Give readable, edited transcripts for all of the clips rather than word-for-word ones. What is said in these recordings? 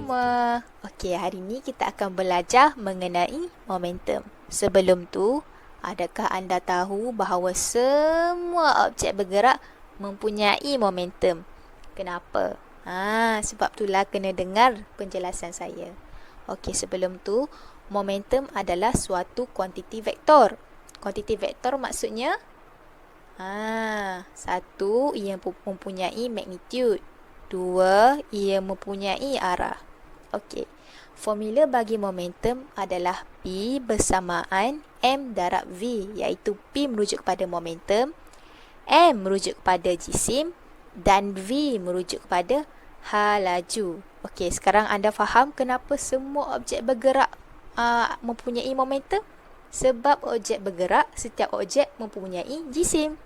semua. Okey, hari ini kita akan belajar mengenai momentum. Sebelum tu, adakah anda tahu bahawa semua objek bergerak mempunyai momentum? Kenapa? Sebab itulah kena dengar penjelasan saya. Okey, sebelum tu, momentum adalah suatu kuantiti vektor. Kuantiti vektor maksudnya satu, ia mempunyai magnitude. Dua, ia mempunyai arah. Okey. Formula bagi momentum adalah P bersamaan M darab V, iaitu P merujuk kepada momentum, M merujuk kepada jisim dan V merujuk kepada hal laju. Okey, sekarang anda faham kenapa semua objek bergerak mempunyai momentum? Sebab objek bergerak, setiap objek mempunyai jisim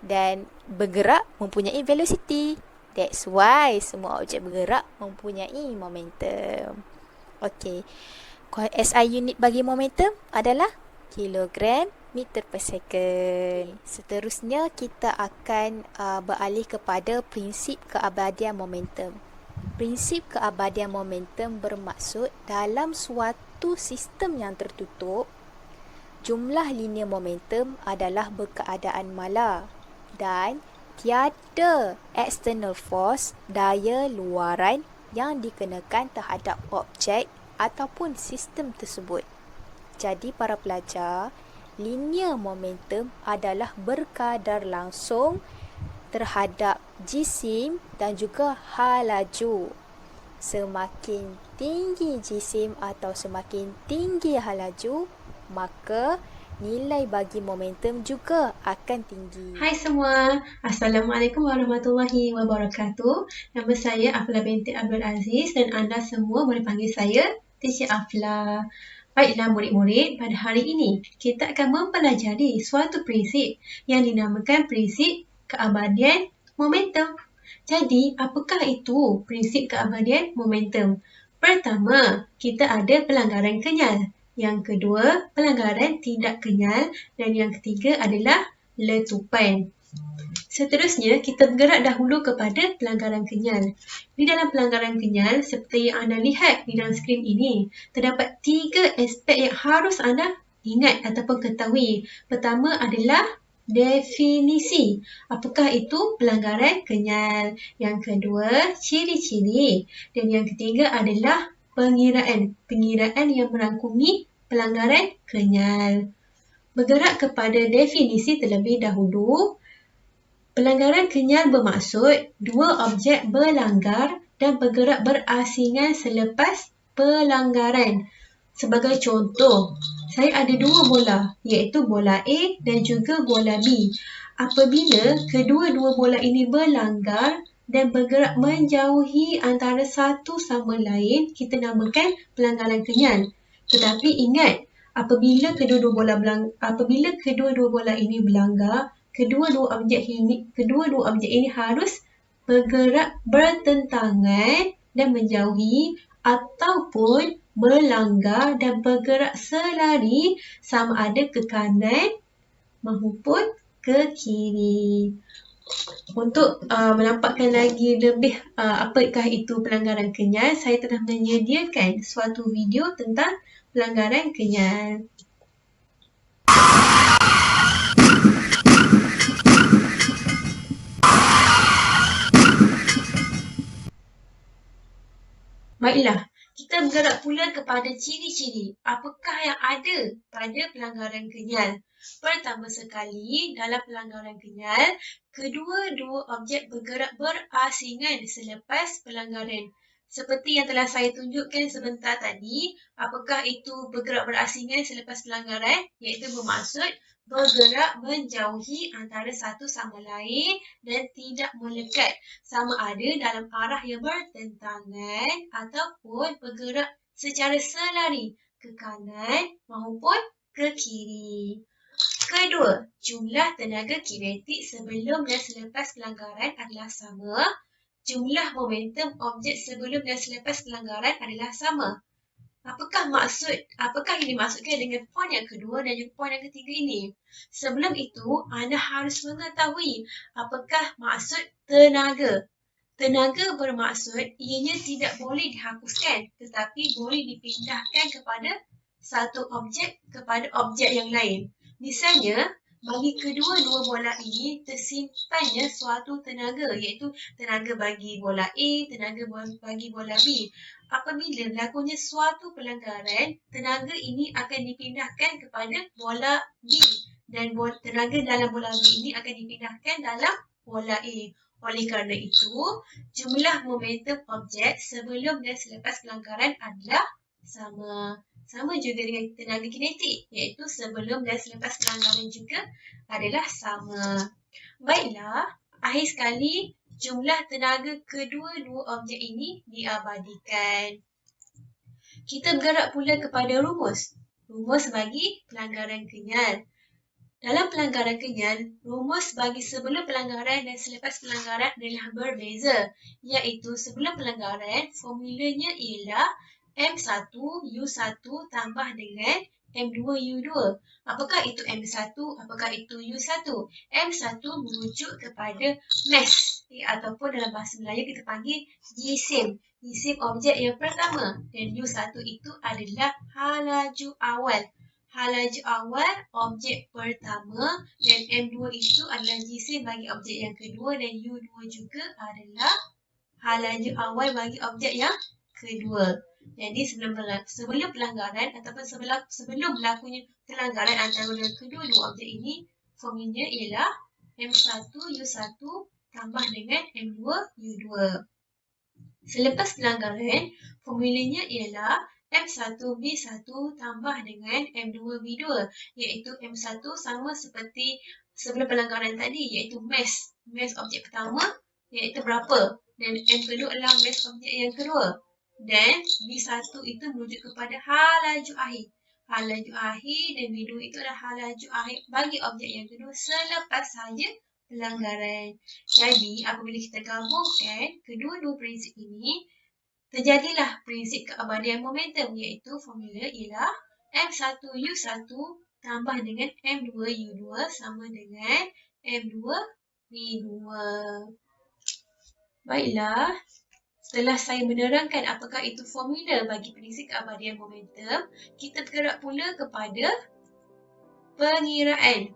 dan bergerak mempunyai velocity. That's why semua objek bergerak mempunyai momentum. Okey. SI unit bagi momentum adalah kilogram meter per second. Seterusnya kita akan beralih kepada prinsip keabadian momentum. Prinsip keabadian momentum bermaksud dalam suatu sistem yang tertutup, jumlah linear momentum adalah berkeadaan mala dan tiada external force, daya luaran yang dikenakan terhadap objek ataupun sistem tersebut. Jadi para pelajar, linear momentum adalah berkadar langsung terhadap jisim dan juga hal laju. Semakin tinggi jisim atau semakin tinggi hal laju, maka nilai bagi momentum juga akan tinggi. Hai semua, Assalamualaikum warahmatullahi wabarakatuh. Nama saya Afla binti Abdul Aziz dan anda semua boleh panggil saya Teacher Afla. Baiklah murid-murid, pada hari ini kita akan mempelajari suatu prinsip yang dinamakan prinsip keabadian momentum. Jadi, apakah itu prinsip keabadian momentum? Pertama, kita ada pelanggaran kenyal. Yang kedua, pelanggaran tidak kenyal. Dan yang ketiga adalah letupan. Seterusnya, kita bergerak dahulu kepada pelanggaran kenyal. Di dalam pelanggaran kenyal, seperti yang anda lihat di dalam skrin ini, terdapat 3 aspek yang harus anda ingat ataupun ketahui. Pertama adalah definisi. Apakah itu pelanggaran kenyal? Yang kedua, ciri-ciri. Dan yang ketiga adalah pengiraan. Pengiraan yang merangkumi pelanggaran kenyal. Bergerak kepada definisi terlebih dahulu. Pelanggaran kenyal bermaksud dua objek berlanggar dan bergerak berasingan selepas pelanggaran. Sebagai contoh, saya ada dua bola, iaitu bola A dan juga bola B. Apabila kedua-dua bola ini berlanggar dan bergerak menjauhi antara satu sama lain, kita namakan pelanggaran kenyal. Tetapi ingat, apabila kedua-dua bola ini berlanggar, kedua-dua objek ini harus bergerak bertentangan dan menjauhi ataupun berlanggar dan bergerak selari sama ada ke kanan maupun ke kiri. Untuk menampakkan lagi lebih apakah itu pelanggaran kenyal, saya telah menyediakan suatu video tentang pelanggaran kenyal. Baiklah, kita bergerak pula kepada ciri-ciri. Apakah yang ada pada pelanggaran kenyal? Pertama sekali, dalam pelanggaran kenyal, kedua-dua objek bergerak berasingan selepas pelanggaran. Seperti yang telah saya tunjukkan sebentar tadi, apakah itu bergerak berasingan selepas pelanggaran? Iaitu bermaksud bergerak menjauhi antara satu sama lain dan tidak melekat, sama ada dalam arah yang bertentangan ataupun bergerak secara selari ke kanan maupun ke kiri. Kedua, jumlah tenaga kinetik sebelum dan selepas pelanggaran adalah sama. Jumlah momentum objek sebelum dan selepas pelanggaran adalah sama. Apakah yang dimaksudkan dengan poin yang kedua dan juga poin yang ketiga ini? Sebelum itu, anda harus mengetahui apakah maksud tenaga. Tenaga bermaksud ianya tidak boleh dihapuskan tetapi boleh dipindahkan kepada satu objek kepada objek yang lain. Misalnya, bagi kedua-dua bola ini tersimpannya suatu tenaga iaitu tenaga bagi bola A, tenaga bagi bola B. Apabila berlakunya suatu pelanggaran, tenaga ini akan dipindahkan kepada bola B dan tenaga dalam bola B ini akan dipindahkan dalam bola A. Oleh kerana itu, jumlah momentum objek sebelum dan selepas pelanggaran adalah sama. Sama juga dengan tenaga kinetik, iaitu sebelum dan selepas pelanggaran juga adalah sama. Baiklah, akhir sekali jumlah tenaga kedua-dua objek ini diabadikan. Kita bergerak pula kepada rumus. Rumus bagi pelanggaran kenyal. Dalam pelanggaran kenyal, rumus bagi sebelum pelanggaran dan selepas pelanggaran adalah berbeza, iaitu sebelum pelanggaran formulanya ialah M1U1 tambah dengan M2U2. Apakah itu M1? Apakah itu U1? M1 merujuk kepada mass ataupun dalam bahasa Melayu kita panggil jisim. Jisim objek yang pertama, dan U1 itu adalah halaju awal. Halaju awal objek pertama dan M2 itu adalah jisim bagi objek yang kedua dan U2 juga adalah halaju awal bagi objek yang kedua. Jadi sebelum pelanggaran ataupun sebelum berlakunya pelanggaran antara kedua-dua objek ini, formulanya ialah M1U1 tambah dengan M2U2. Selepas pelanggaran, formulanya ialah M1V1 tambah dengan M2V2, iaitu M1 sama seperti sebelum pelanggaran tadi, iaitu mass. Mass objek pertama iaitu berapa, dan M kedua adalah mass objek yang kedua. Dan V1 itu merujuk kepada halaju akhir. Halaju akhir dan V2 itu adalah halaju akhir bagi objek yang kedua selepas sahaja pelanggaran. Jadi, apabila kita gabungkan kedua-dua prinsip ini, terjadilah prinsip keabadian momentum, iaitu formula ialah M1U1 tambah dengan M2U2 sama dengan M2V2. Baiklah, setelah saya menerangkan apakah itu formula bagi prinsip keabadian momentum, kita bergerak pula kepada pengiraan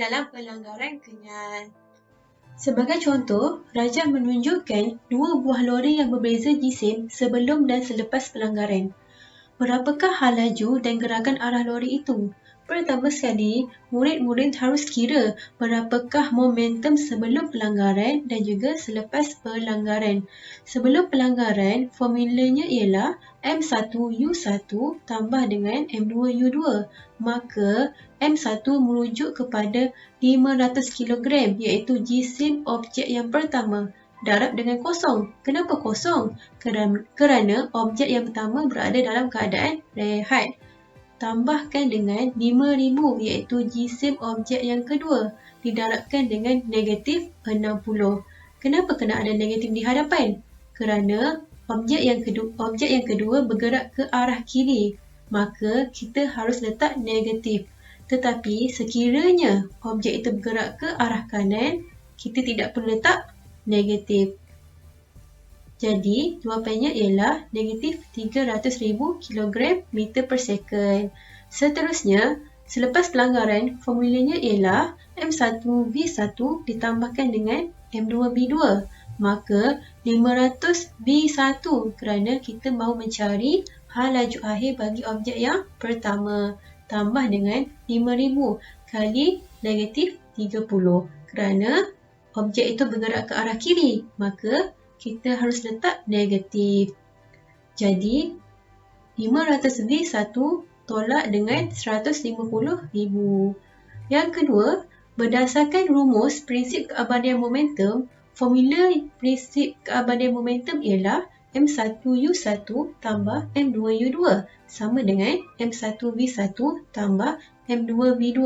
dalam pelanggaran kenyal. Sebagai contoh, rajah menunjukkan dua buah lori yang berbeza jisim sebelum dan selepas pelanggaran. Berapakah hal laju dan gerakan arah lori itu? Pertama sekali, murid-murid harus kira berapakah momentum sebelum pelanggaran dan juga selepas pelanggaran. Sebelum pelanggaran, formulanya ialah M1U1 tambah dengan M2U2. Maka, M1 merujuk kepada 500 kg iaitu jisim objek yang pertama. Darab dengan kosong. Kenapa kosong? Kerana objek yang pertama berada dalam keadaan rehat. Tambahkan dengan 5,000 iaitu jisim objek yang kedua. Didarabkan dengan negatif 60. Kenapa kena ada negatif di hadapan? Kerana objek yang kedua bergerak ke arah kiri. Maka kita harus letak negatif. Tetapi sekiranya objek itu bergerak ke arah kanan, kita tidak perlu letak negatif. Jadi, jawapannya ialah negatif 300,000 kg meter per second. Seterusnya, selepas pelanggaran, formulanya ialah M1V1 ditambahkan dengan M2V2. Maka, 500V1 kerana kita mahu mencari hal laju akhir bagi objek yang pertama. Tambah dengan 5,000 kali negatif 30 kerana objek itu bergerak ke arah kiri. Maka, kita harus letak negatif. Jadi, 500V1 tolak dengan 150,000. Yang kedua, berdasarkan rumus prinsip keabadian momentum, formula prinsip keabadian momentum ialah M1U1 tambah M2U2 sama dengan M1V1 tambah M2V2.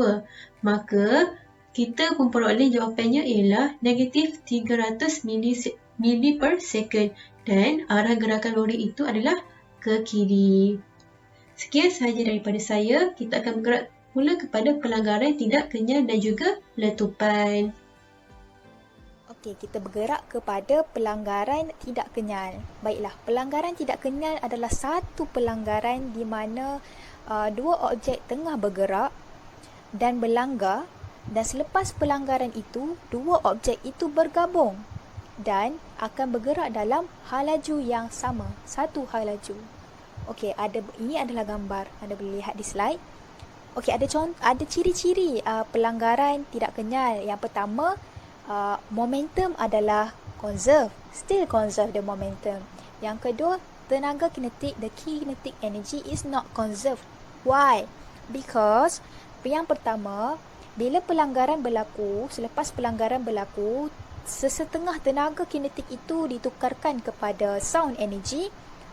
Maka, kita memperoleh jawapannya ialah negatif 300 mili per second dan arah gerakan lori itu adalah ke kiri. Sekian sahaja daripada saya. Kita akan bergerak pula kepada pelanggaran tidak kenyal dan juga letupan. Okey, kita bergerak kepada pelanggaran tidak kenyal. Baiklah, pelanggaran tidak kenyal adalah satu pelanggaran di mana dua objek tengah bergerak dan berlanggar, dan selepas pelanggaran itu, dua objek itu bergabung dan akan bergerak dalam halaju yang sama, satu halaju. Okey, ini adalah gambar. Anda boleh lihat di slide. Okey, ada ciri-ciri pelanggaran tidak kenyal. Yang pertama, momentum adalah conserve, still conserve the momentum. Yang kedua, tenaga kinetik, the kinetic energy is not conserved. Why? Because yang pertama, bila pelanggaran berlaku, selepas pelanggaran berlaku, sesetengah tenaga kinetik itu ditukarkan kepada sound energy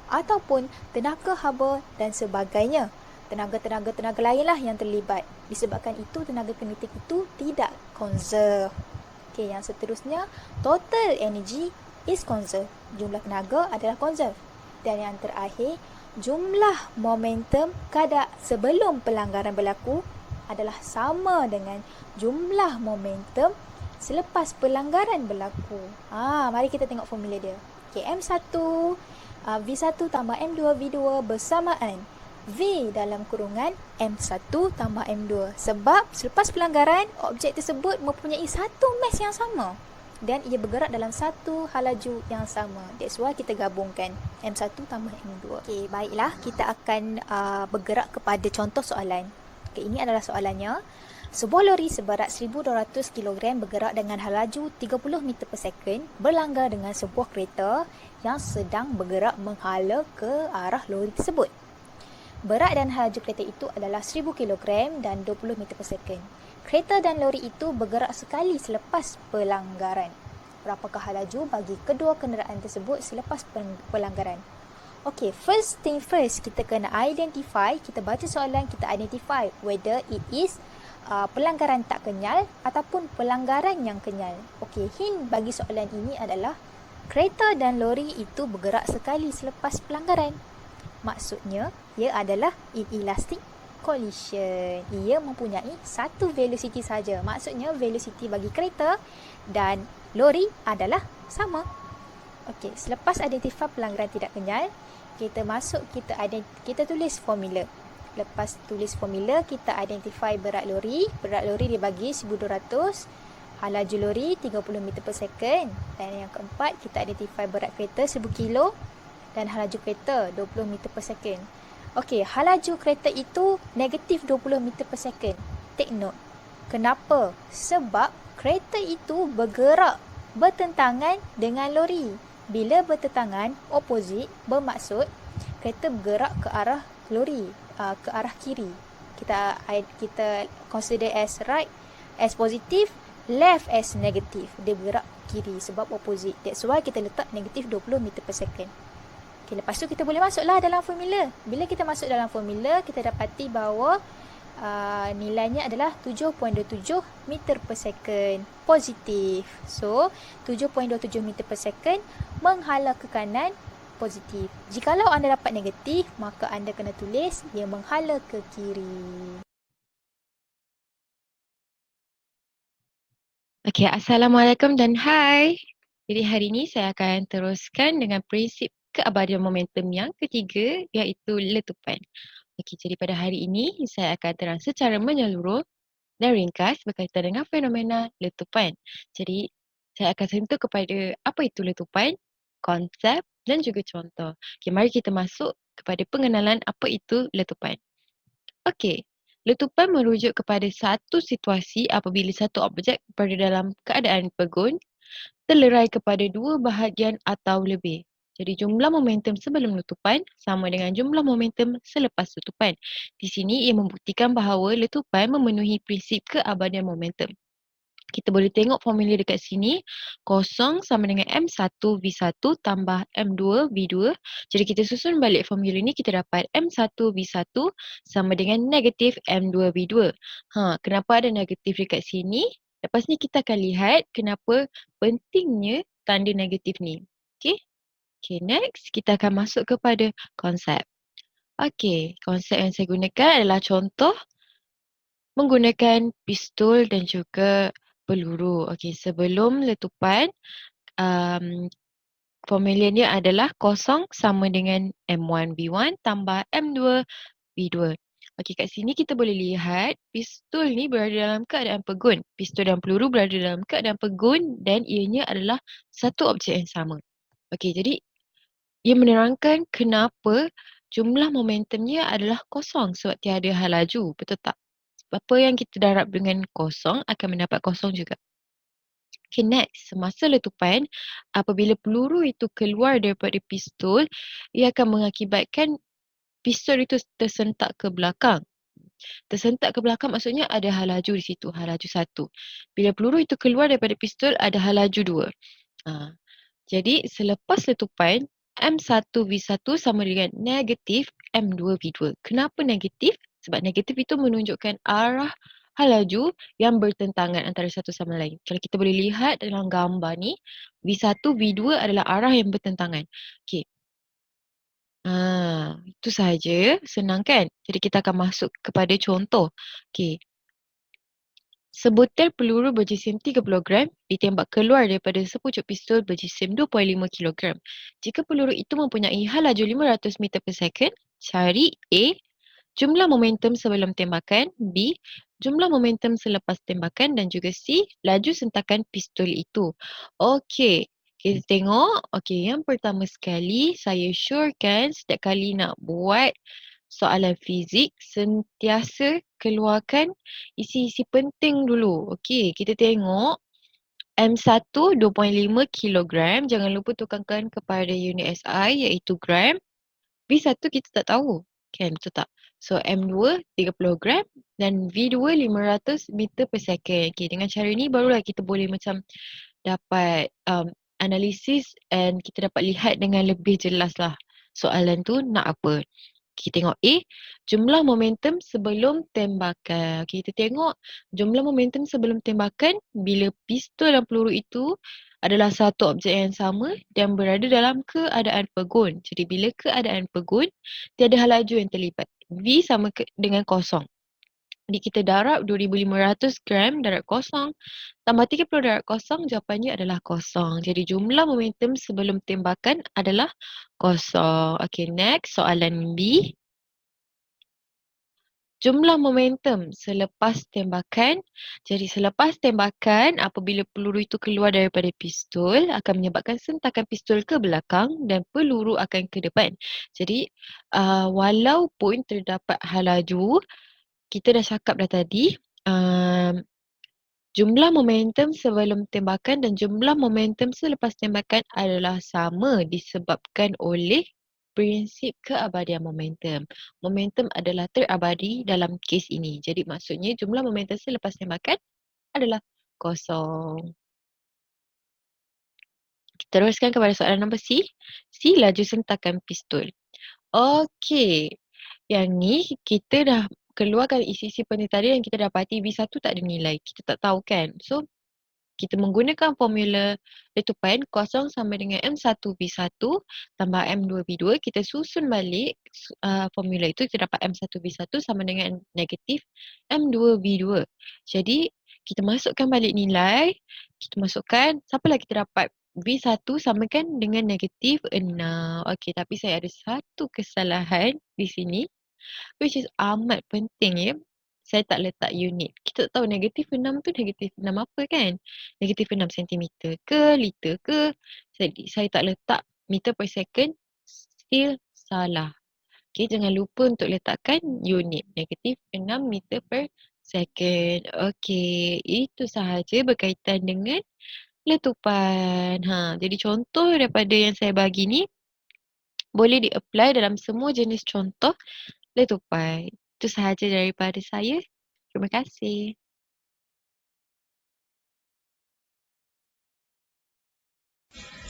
ataupun tenaga haba dan sebagainya. Tenaga lainlah yang terlibat. Disebabkan itu, tenaga kinetik itu tidak conserve. Okey, yang seterusnya, total energy is conserved. Jumlah tenaga adalah conserve. Dan yang terakhir, jumlah momentum kadar sebelum pelanggaran berlaku adalah sama dengan jumlah momentum selepas pelanggaran berlaku. Mari kita tengok formula dia. Okay, M1 V1 tambah M2 V2 bersamaan V dalam kurungan M1 tambah M2. Sebab selepas pelanggaran, objek tersebut mempunyai satu mass yang sama dan ia bergerak dalam satu halaju yang sama. That's why kita gabungkan M1 tambah M2. Okay, baiklah, kita akan bergerak kepada contoh soalan. Okay, ini adalah soalannya. Sebuah lori seberat 1,200 kg bergerak dengan halaju 30 meter per second berlanggar dengan sebuah kereta yang sedang bergerak menghala ke arah lori tersebut. Berat dan halaju kereta itu adalah 1,000 kg dan 20 meter per second. Kereta dan lori itu bergerak sekali selepas pelanggaran. Berapakah halaju bagi kedua kenderaan tersebut selepas pelanggaran? Okay, first thing first, kita kena identify, kita baca soalan, kita identify whether it is pelanggaran tak kenyal ataupun pelanggaran yang kenyal. Okay, hint bagi soalan ini adalah kereta dan lori itu bergerak sekali selepas pelanggaran. Maksudnya, ia adalah inelastic collision. Ia mempunyai satu velocity saja. Maksudnya, velocity bagi kereta dan lori adalah sama. Okey, selepas identify pelanggaran tidak kenyal, kita tulis formula. Lepas tulis formula, kita identify berat lori. Berat lori dibagi 1,200. Halaju lori 30 meter per second. Dan yang keempat, kita identify berat kereta 1,000 kilo. Dan halaju kereta 20 meter per second. Okey, halaju kereta itu negatif 20 meter per second. Take note. Kenapa? Sebab kereta itu bergerak bertentangan dengan lori. Bila bertentangan, opposite, bermaksud kereta bergerak ke arah lori, ke arah kiri. Kita consider as right as positive, left as negative. Dia bergerak kiri sebab opposite. That's why kita letak negatif 20 meter per second. Okay, lepas tu kita boleh masuklah dalam formula. Bila kita masuk dalam formula, kita dapati bahawa nilainya adalah 7.27 meter per second positif. So, 7.27 meter per second menghala ke kanan positif. Jikalau anda dapat negatif, maka anda kena tulis ia menghala ke kiri. Okey, Assalamualaikum dan hai. Jadi hari ini saya akan teruskan dengan prinsip keabadian momentum yang ketiga, iaitu letupan. Okey, jadi pada hari ini saya akan terang secara menyeluruh dan ringkas berkaitan dengan fenomena letupan. Jadi saya akan sentuh kepada apa itu letupan, konsep dan juga contoh. Okey, mari kita masuk kepada pengenalan apa itu letupan. Okey, letupan merujuk kepada satu situasi apabila satu objek berada dalam keadaan pegun, terlerai kepada dua bahagian atau lebih. Jadi jumlah momentum sebelum letupan sama dengan jumlah momentum selepas letupan. Di sini ia membuktikan bahawa letupan memenuhi prinsip keabadian momentum. Kita boleh tengok formula dekat sini. Kosong sama dengan M1 V1 tambah M2 V2. Jadi kita susun balik formula ni, kita dapat M1 V1 sama dengan negatif M2 V2. Kenapa ada negatif dekat sini? Lepas ni kita akan lihat kenapa pentingnya tanda negatif ni. Okay, next kita akan masuk kepada konsep. Okay, konsep yang saya gunakan adalah contoh menggunakan pistol dan juga peluru. Okey, sebelum letupan, formula dia adalah kosong sama dengan M1V1 tambah M2V2. Okey, kat sini kita boleh lihat pistol ni berada dalam keadaan pegun. Pistol dan peluru berada dalam keadaan pegun dan ianya adalah satu objek yang sama. Okey, jadi ia menerangkan kenapa jumlah momentumnya adalah kosong sebab tiada hal laju. Betul tak? Apa yang kita darab dengan kosong akan mendapat kosong juga. Okay, next. Semasa letupan, apabila peluru itu keluar daripada pistol, ia akan mengakibatkan pistol itu tersentak ke belakang. Tersentak ke belakang maksudnya ada hal laju di situ, hal laju 1. Bila peluru itu keluar daripada pistol, ada hal laju 2. Jadi selepas letupan, M1V1 sama dengan negatif M2V2. Kenapa negatif? Sebab negatif itu menunjukkan arah hal laju yang bertentangan antara satu sama lain. Kalau kita boleh lihat dalam gambar ni, V1, V2 adalah arah yang bertentangan. Okey. Itu sahaja. Senang kan? Jadi kita akan masuk kepada contoh. Okey. Sebutir peluru berjisim 30 gram ditembak keluar daripada sepucuk pistol berjisim 2.5 kg. Jika peluru itu mempunyai hal laju 500 meter per second, cari A. Jumlah momentum sebelum tembakan, B. Jumlah momentum selepas tembakan dan juga C. Laju sentakan pistol itu. Okey, kita tengok. Okey, yang pertama sekali saya syorkan setiap kali nak buat soalan fizik, sentiasa keluarkan isi-isi penting dulu. Okey, kita tengok M1 2.5 kg. Jangan lupa tukarkan kepada unit SI iaitu gram. V1 kita tak tahu. Kan, betul tak? So M2 30 gram dan V2 500 meter per second. Okay, dengan cara ni barulah kita boleh macam dapat analisis and kita dapat lihat dengan lebih jelas lah soalan tu nak apa. Kita tengok A, jumlah momentum sebelum tembakan. Okay, kita tengok jumlah momentum sebelum tembakan bila pistol dan peluru itu adalah satu objek yang sama dan berada dalam keadaan pegun. Jadi bila keadaan pegun, tiada hal laju yang terlibat. V sama dengan kosong. Jadi kita darab 2500 gram darab kosong tambah 30 darab kosong, jawapannya adalah kosong. Jadi jumlah momentum sebelum tembakan adalah kosong. Okay, next soalan B. Jumlah momentum selepas tembakan. Jadi selepas tembakan, apabila peluru itu keluar daripada pistol, akan menyebabkan sentakan pistol ke belakang dan peluru akan ke depan. Jadi walaupun terdapat hal laju, kita dah cakap dah tadi, jumlah momentum sebelum tembakan dan jumlah momentum selepas tembakan adalah sama disebabkan oleh prinsip keabadian momentum. Momentum adalah terabadi dalam kes ini. Jadi maksudnya jumlah momentum selepas tembakan adalah kosong. Kita teruskan kepada soalan nombor C. C, laju sentakan pistol. Okey. Yang ni kita dah keluarkan isi-isi penting tadi dan kita dapati V1 tak ada nilai. Kita tak tahu kan. So kita menggunakan formula letupan kosong sama dengan M1V1 tambah M2V2. Kita susun balik formula itu, kita dapat M1V1 sama dengan negatif M2V2. Jadi kita masukkan balik nilai. Kita masukkan, siapalah kita dapat V1 samakan dengan negatif 6. Okey, tapi saya ada satu kesalahan di sini which is amat penting ya. Saya tak letak unit. Kita tak tahu negatif 6 tu negatif 6 apa kan? Negatif 6 cm ke, liter ke? Saya tak letak meter per second, still salah. Okay, jangan lupa untuk letakkan unit. Negatif 6 meter per second. Okay, itu sahaja berkaitan dengan letupan. Jadi contoh daripada yang saya bagi ni boleh di-apply dalam semua jenis contoh letupan. Itu sahaja daripada saya. Terima kasih.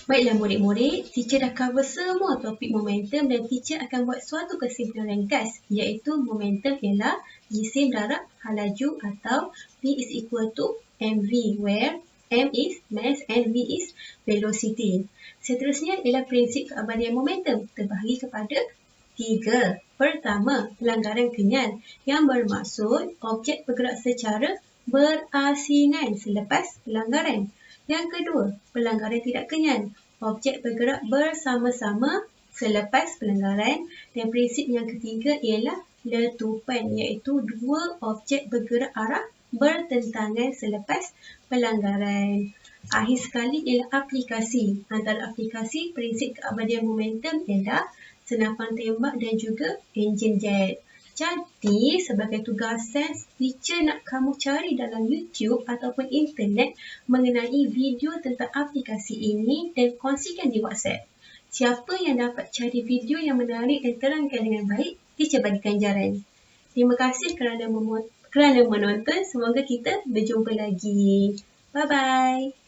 Baiklah murid-murid, teacher dah cover semua topik momentum dan teacher akan buat suatu kesimpulan ringkas, iaitu momentum ialah jisim darab hal laju atau P is equal to mv, where m is mass and v is velocity. Seterusnya ialah prinsip keabadian momentum terbahagi kepada 3. Pertama, pelanggaran kenyal yang bermaksud objek bergerak secara berasingan selepas pelanggaran. Yang kedua, pelanggaran tidak kenyal. Objek bergerak bersama-sama selepas pelanggaran. Dan prinsip yang ketiga ialah letupan, iaitu dua objek bergerak arah bertentangan selepas pelanggaran. Akhir sekali ialah aplikasi. Antara aplikasi prinsip keabadian momentum ialah senapan tembak dan juga enjin jet. Jadi, sebagai tugasan, teacher nak kamu cari dalam YouTube ataupun internet mengenai video tentang aplikasi ini dan kongsikan di WhatsApp. Siapa yang dapat cari video yang menarik dan terangkan dengan baik, teacher bagi ganjaran. Terima kasih kerana menonton. Semoga kita berjumpa lagi. Bye-bye.